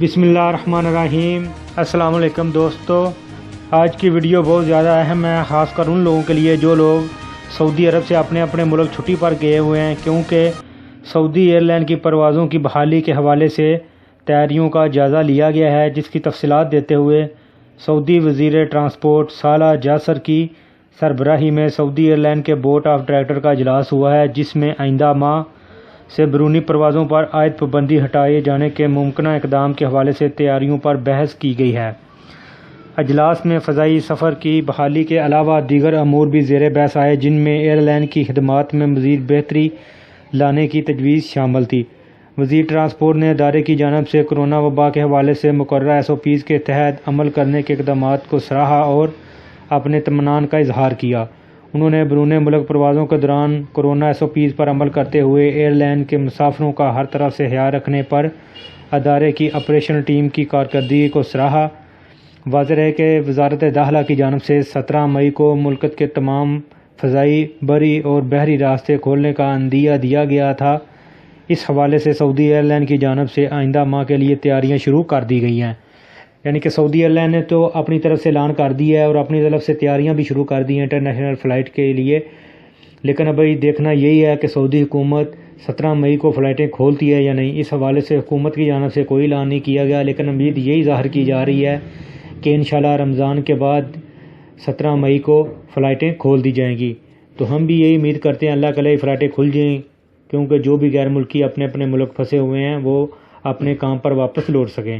بسم اللہ الرحمن الرحیم۔ السلام علیکم دوستو، آج کی ویڈیو بہت زیادہ اہم ہے، خاص کر ان لوگوں کے لیے جو لوگ سعودی عرب سے اپنے ملک چھٹی پر گئے ہوئے ہیں، کیونکہ سعودی ایئر لائن کی پروازوں کی بحالی کے حوالے سے تیاریوں کا جائزہ لیا گیا ہے، جس کی تفصیلات دیتے ہوئے سعودی وزیر ٹرانسپورٹ صالح جعصر کی سربراہی میں سعودی ایئر لائن کے بورڈ آف ڈائریکٹر کا اجلاس ہوا ہے، جس میں آئندہ ماہ سے بیرونی پروازوں پر عائد پابندی ہٹائے جانے کے ممکنہ اقدام کے حوالے سے تیاریوں پر بحث کی گئی ہے۔ اجلاس میں فضائی سفر کی بحالی کے علاوہ دیگر امور بھی زیر بحث آئے، جن میں ایئر لائن کی خدمات میں مزید بہتری لانے کی تجویز شامل تھی۔ وزیر ٹرانسپورٹ نے ادارے کی جانب سے کورونا وبا کے حوالے سے مقررہ SOPs کے تحت عمل کرنے کے اقدامات کو سراہا اور اپنے اطمینان کا اظہار کیا۔ انہوں نے بیرون ملک پروازوں کے دوران کورونا SOPs پر عمل کرتے ہوئے ایئر لائن کے مسافروں کا ہر طرح سے خیال رکھنے پر ادارے کی آپریشنل ٹیم کی کارکردگی کو سراہا۔ واضح ہے کہ وزارت داخلہ کی جانب سے 17 مئی کو ملک کے تمام فضائی، بری اور بحری راستے کھولنے کا عندیہ دیا گیا تھا۔ اس حوالے سے سعودی ایئر لائن کی جانب سے آئندہ ماہ کے لیے تیاریاں شروع کر دی گئی ہیں، یعنی کہ سعودی ایئر لائن نے تو اپنی طرف سے اعلان کر دیا ہے اور اپنی طرف سے تیاریاں بھی شروع کر دی ہیں انٹرنیشنل فلائٹ کے لیے، لیکن ابھی دیکھنا یہی ہے کہ سعودی حکومت 17 مئی کو فلائٹیں کھولتی ہے یا نہیں۔ اس حوالے سے حکومت کی جانب سے کوئی اعلان نہیں کیا گیا، لیکن امید یہی ظاہر کی جا رہی ہے کہ انشاءاللہ رمضان کے بعد 17 مئی کو فلائٹیں کھول دی جائیں گی۔ تو ہم بھی یہی امید کرتے ہیں اللہ کرے فلائٹیں کھل جائیں، کیونکہ جو بھی غیر ملکی اپنے ملک پھنسے ہوئے ہیں وہ اپنے کام پر واپس لوٹ سکیں۔